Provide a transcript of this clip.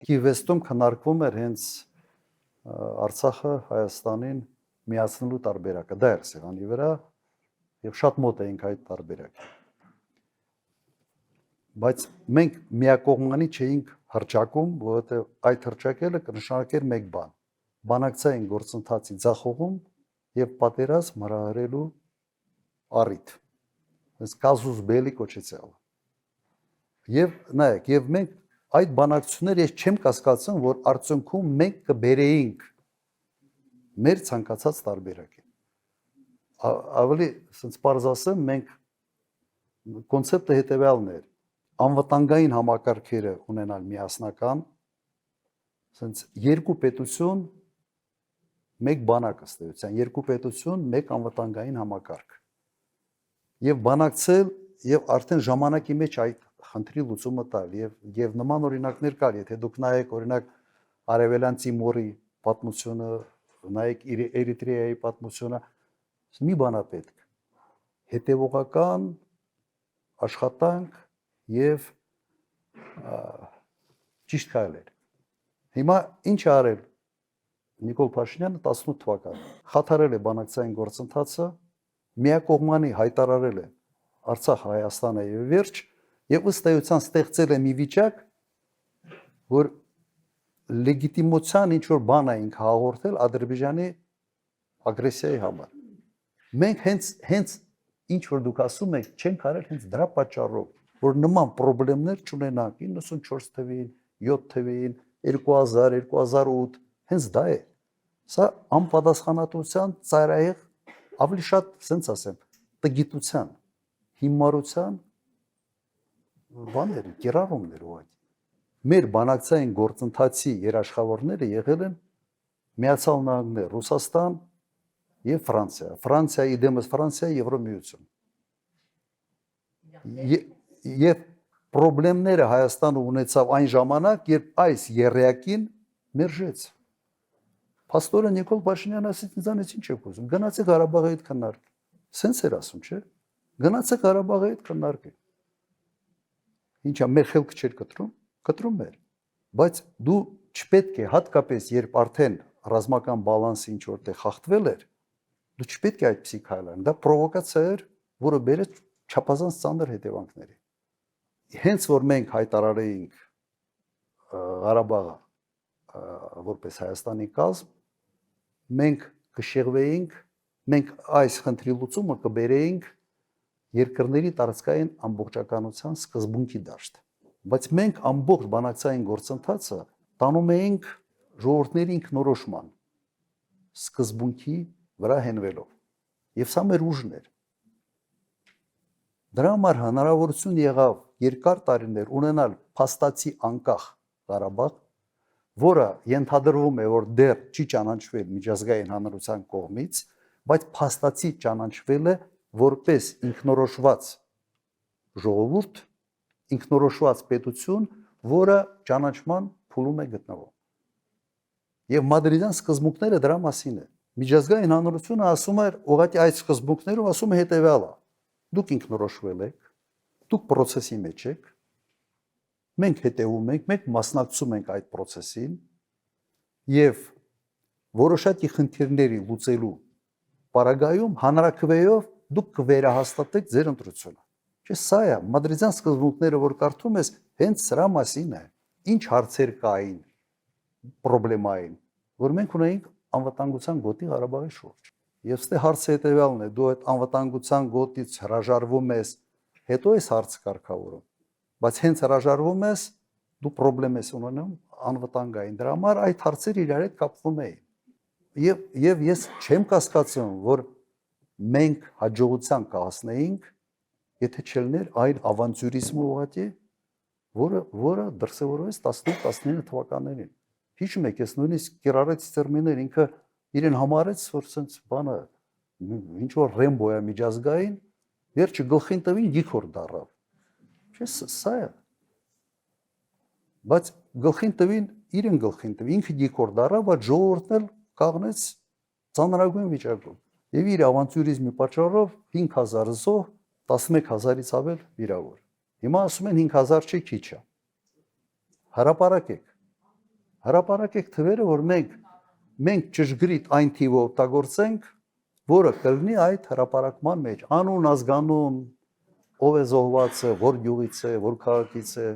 Կիվեստում քննարկվում էր հենց Արցախը Հայաստանին միացնելու տարբերակը, դա էր սեղանի վրա եւ շատ մոտ էինք այդ տարբերակին։ Բայց մենք միակողմանի չէինք հռչակում, որովհետեւ այդ հռչակելը կնշանակեր մեկ բան. բանակցային գործընթացի ձախողում եւ պատերազմ հրահրելու առիթ։ Այս կազուս բելի կոչեցյալ։ Եվ նայեք, եւ մենք այդ բանակցությունները ես չեմ կասկածում, որ արդյունքում մենք կբերեինք մեր ցանկացած տարբերակին։ Ավելի ասենց պարզ ասեմ, մենք կոնցեպտը հետեւյալն էր. անվտանգային համակարգերը ունենալ միասնական, ասենց երկու պետություն, մեկ բանակ ըստ էության, երկու պետություն, մեկ անվտանգային համակարգ։ Եվ բանակցել եւ արդեն ժամանակի մեջ այդ խնդրի լուծումը տալ եւ նման օրինակներ կար, եթե դուք նայեք օրինակ Արևելյան Տիմորի պատմությունը, նայեք Էրիտրեայի պատմությունը, մի բան է պետք. հետևողական աշխատանք եւ ճիշտ քայլեր։ Հիմա ինչ է արել Նիկոլ Փաշինյանը 18 թվականին։ Խաթարել է բանակցային գործընթացը, միակողմանի հայտարարել է Արցախ Հայաստանը եւ վերջ, եւ ըստ էության ստեղծել է մի վիճակ, որ լեգիտիմության ինչ որ բան էինք հաղորդել Ադրբեջանի ագրեսիայի համար։ Մենք հենց ինչ որ դուք ասում եք, չենք արել հենց դրա պատճառով, որ նման խնդիրներ չունենանք 94 թվին, 7 թվին, 2000, 2008, հենց դա է։ Սա անպատասխանատվության ծայրահեղ ավելի շատ, ասենց ասեմ, տգիտության, հիմարության բաներ, կիրառումներ ուղղակի։ Մեր բանակցային գործընթացի երաշխավորները եղել են Միացյալ Նահանգներ, Ռուսաստան եւ Ֆրանսիա։ Ֆրանսիայի դեմս Ֆրանսիա Եվրոմիություն։ Եվ խնդիրները Հայաստանը ունեցավ այն ժամանակ, երբ այս երեակին մերժեց։ Փաստորեն Նիկոլ Փաշինյանը ասեց ինձանից ինչ եք ուզում, գնացեք Ղարաբաղի հետ քննարկեք։ Սենց էր ասում, չէ՞։ Գնացեք Ղարաբաղի հետ քննարկեք։ Ինչա մեր խելքը չէր կտրում էր։ Բայց դու չպետք է հատկապես երբ արդեն ռազմական բալանսը ինչ որտեղ խախտվել էր, դու չպետք է այդպիսի քայլ անես։ Դա պրովոկացիա էր, որը բերեց չափազանց ծանր հետևանքների։ Հենց որ մենք հայտարարեինք Ղարաբաղը որպես Հայաստանի կազմ, մենք կշեղվեինք, մենք այս խնդրի լուծումը կբերեինք երկրների տարածքային ամբողջականության սկզբունքի դաշտ։ Բայց մենք ամբողջ բանակցային գործընթացը տանում էինք ժողովուրդների ինքնորոշման սկզբունքի վրա հենվելով։ Եվ սա մեր ուժն էր։ Դրա համար հնարավորություն եղավ երկար տարիներ ունենալ փաստացի անկախ Ղարաբաղ, որը ենթադրվում է, որ դեռ չի ճանաչվել միջազգային հանրության կողմից, բայց փաստացի ճանաչվել է որպես ինքնորոշված ժողովուրդ, ինքնորոշված պետություն, որը ճանաչման փուլում է գտնվում։ Եվ մադրիդյան սկզբունքները դրա մասին է։ Միջազգային հանրությունը ասում է, ուղղակի այդ սկզբունքներով ասում է հետևյալը. դուք ինքնորոշվել եք, դուք process-ի մեջ եք, մենք հետևում ենք, մենք մասնակցում ենք այդ process-ին եւ որոշակի խնդիրների լուծելու պարագայում հանրաքվեով դուք կվերահաստատեք ձեր ընտրությունը։ Չէ, սա է մադրիդյան սկզբունքները, որ կարդում ես, հենց սրա մասին է։ Ինչ հարցեր կային, պրոբլեմային, որ մենք ունեինք անվտանգության գոտի Ղարաբաղի շուրջ։ Եվ ստե հարցը հետևյալն է, դու այդ անվտանգության գոտից հրաժարվում ես, հետո ես հարցը կարգավորում, բայց հենց հրաժարվում ես, դու խնդրեմ ես ունենում անվտանգային։ Դրա համար այդ հարցերը իրար հետ կապվում էին։ Եվ ես չեմ կասկածում, որ մենք հաջողության կհասնեինք, եթե չլիներ այն ավանտյուրիզմը ուղղակի, որը դրսևորվեց 18-19 թվականներին։ Հիշում եք, ես նույնիսկ կիրառեց տերմիններ, ինքը իրեն համարեց, որ սենց բանը, ինչ որ Ռեմբոյա միջազգային, վերջը գլխին տվին գիքոր դառավ։ Չէ, սա է։ Բայց գլխին տվին, իրեն գլխին տվին, ինքը գիքոր դառավ, բայց ժողովուրդն էլ կաղնեց ծանրագույն վիճակում։ Եվ իր ավանտյուրիզմի պատճառով 5000 զոհ, 11000-ից ավել վիրավոր։ Հիմա ասում են 5000 չի քիչ է։ Հրապարակեք։ Հրապարակեք թվերը, որ մենք ճշգրիտ այն թիվը օգտագործենք, որը կլինի այդ հրապարակման մեջ, անուն, ազգանուն, ով է զոհվածը, որ գյուղից է, որ քաղաքից է,